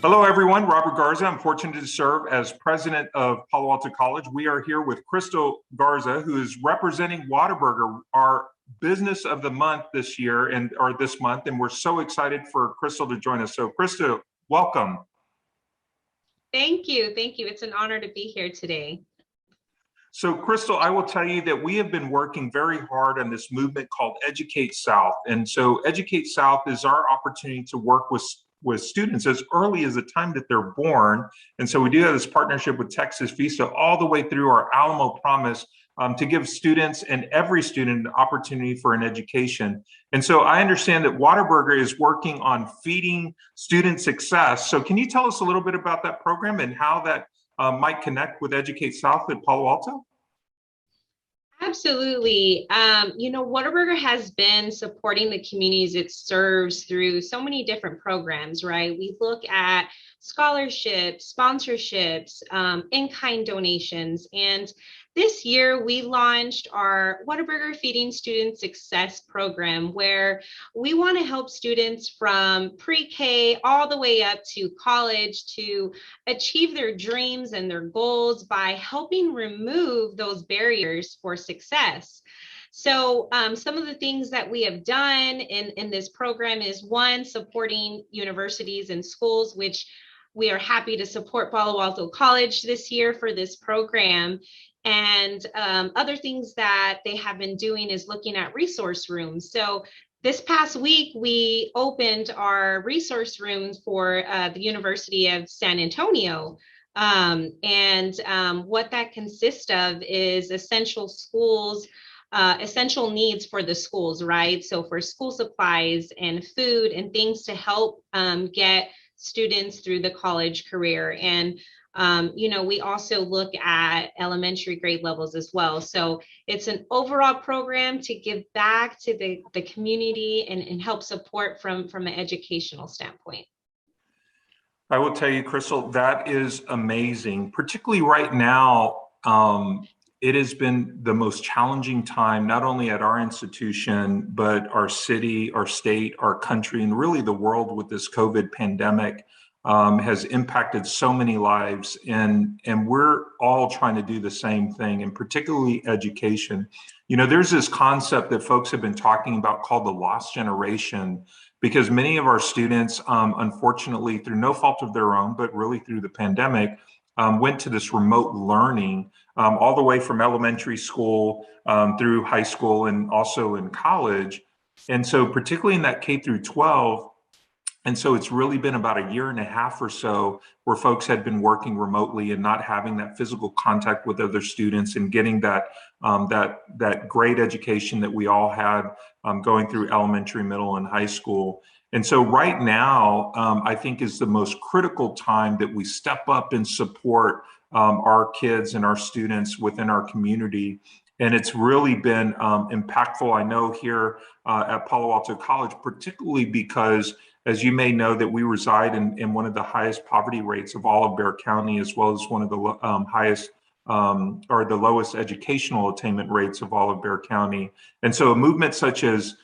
Hello, everyone. Robert Garza. I'm fortunate to serve as president of Palo Alto College. We are here with Krystal Garza, who is representing Whataburger, our business of the month this year or this month. And we're so excited for Krystal to join us. So, Krystal, welcome. Thank you. Thank you. It's an honor to be here today. So, Krystal, I will tell you that we have been working very hard on this movement called Educate South. And so, Educate South is our opportunity to work with students as early as the time that they're born. And so we do have this partnership with Texas Vista all the way through our Alamo Promise to give students and every student an opportunity for an education. And so I understand that Whataburger is working on feeding student success. So can you tell us a little bit about that program and how that might connect with Educate South at Palo Alto? Absolutely. Whataburger has been supporting the communities it serves through so many different programs, right? We look at scholarships, sponsorships, in-kind donations. And this year we launched our Whataburger Feeding Student Success program, where we want to help students from pre-K all the way up to college to achieve their dreams and their goals by helping remove those barriers for success. So some of the things that we have done in this program is, one, supporting universities and schools, which we are happy to support Palo Alto College this year for this program. And other things that they have been doing is looking at resource rooms. So this past week, we opened our resource rooms for the University of San Antonio. What that consists of is essential needs for the schools, right? So for school supplies and food and things to help get students through the college career. And we also look at elementary grade levels as well. So it's an overall program to give back to the community and help support from an educational standpoint. I will tell you, Krystal, that is amazing, particularly right now. It has been the most challenging time, not only at our institution, but our city, our state, our country, and really the world with this COVID pandemic has impacted so many lives. And we're all trying to do the same thing, and particularly education. You know, there's this concept that folks have been talking about called the lost generation, because many of our students, unfortunately, through no fault of their own, but really through the pandemic, went to this remote learning all the way from elementary school through high school and also in college. And so particularly in that K through 12, and so it's really been about a year and a half or so where folks had been working remotely and not having that physical contact with other students and getting that great education that we all had going through elementary, middle, and high school. And so right now, I think is the most critical time that we step up and support our kids and our students within our community. And it's really been impactful, I know, here at Palo Alto College, particularly because, as you may know, that we reside in one of the highest poverty rates of all of Bexar County, as well as one of the highest or the lowest educational attainment rates of all of Bexar County. And so a movement such as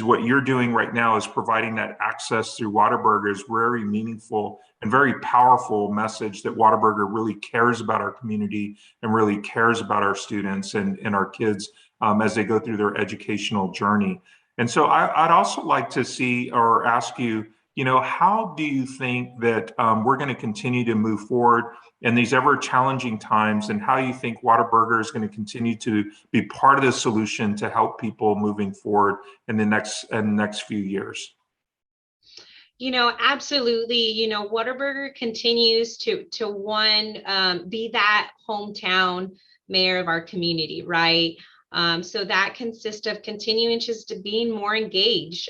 what you're doing right now is providing that access through Whataburger is very meaningful and very powerful message that Whataburger really cares about our community and really cares about our students and our kids as they go through their educational journey. And so I'd also like to see or ask you, how do you think that we're going to continue to move forward in these ever challenging times, and how you think Whataburger is going to continue to be part of the solution to help people moving forward in the next few years? Absolutely. Whataburger continues to be that hometown mayor of our community, right? So that consists of continuing just to being more engaged,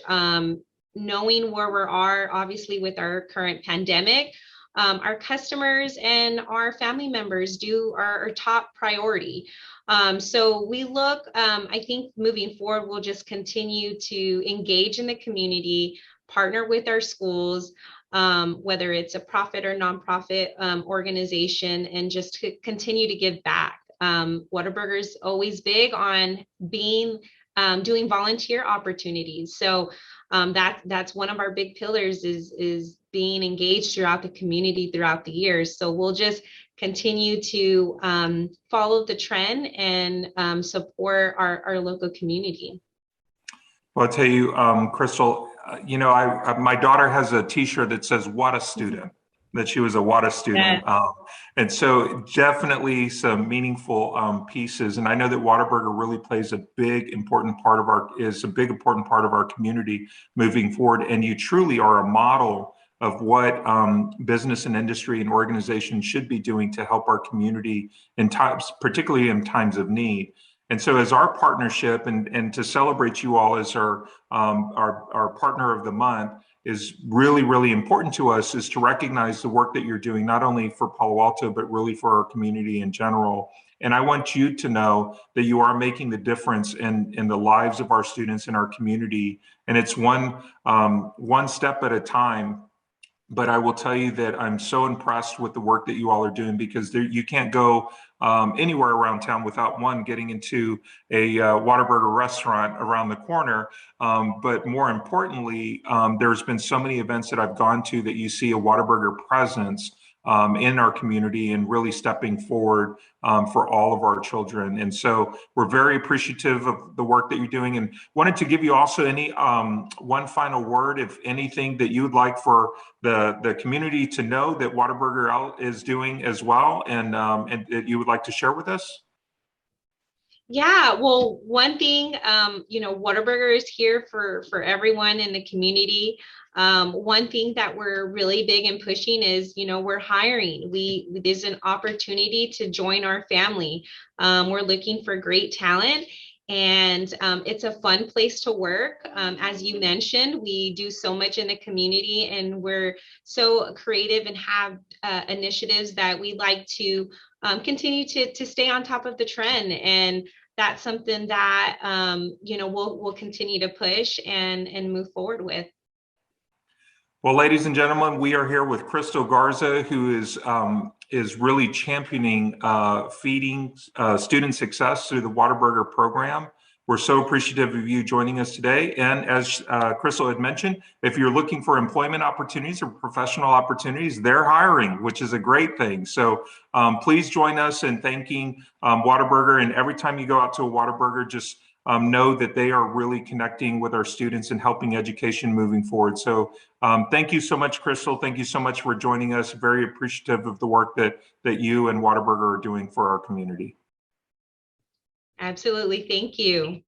knowing where we are, obviously, with our current pandemic. Our customers and our family members are our top priority. So we look, I think moving forward, we'll just continue to engage in the community, partner with our schools, whether it's a profit or nonprofit organization, and just to continue to give back. Whataburger is always big on doing volunteer opportunities. So that's one of our big pillars is being engaged throughout the community throughout the years. So we'll just continue to follow the trend and support our local community. Well, I'll tell you, Krystal, my daughter has a T-shirt that says "What a student," that she was a Whata student. Yes. And so definitely some meaningful pieces. And I know that Whataburger really plays a big, important part of our community moving forward. And you truly are a model of what business and industry and organizations should be doing to help our community in times, particularly in times of need. And so as our partnership and to celebrate you all as our partner of the month is really, really important to us, is to recognize the work that you're doing, not only for Palo Alto, but really for our community in general. And I want you to know that you are making the difference in the lives of our students in our community. And it's one step at a time. But I will tell you that I'm so impressed with the work that you all are doing, because you can't go anywhere around town without getting into a Whataburger restaurant around the corner. But more importantly, there's been so many events that I've gone to that you see a Whataburger presence in our community and really stepping forward for all of our children. And so we're very appreciative of the work that you're doing, and wanted to give you also any one final word, if anything, that you would like for the community to know that Whataburger is doing as well, and that you would like to share with us. Yeah, well, one thing, Whataburger is here for everyone in the community. One thing that we're really big in pushing is, we're hiring. There's an opportunity to join our family. We're looking for great talent, and it's a fun place to work. As you mentioned, we do so much in the community, and we're so creative and have initiatives that we like to continue to stay on top of the trend. And that's something that we'll continue to push and move forward with. Well, ladies and gentlemen, we are here with Krystal Garza, who is really championing feeding student success through the Whataburger program. We're so appreciative of you joining us today. And as Krystal had mentioned, if you're looking for employment opportunities or professional opportunities, they're hiring, which is a great thing. So please join us in thanking Whataburger. And every time you go out to a Whataburger, just know that they are really connecting with our students and helping education moving forward. So thank you so much, Krystal. Thank you so much for joining us. Very appreciative of the work that you and Whataburger are doing for our community. Absolutely. Thank you.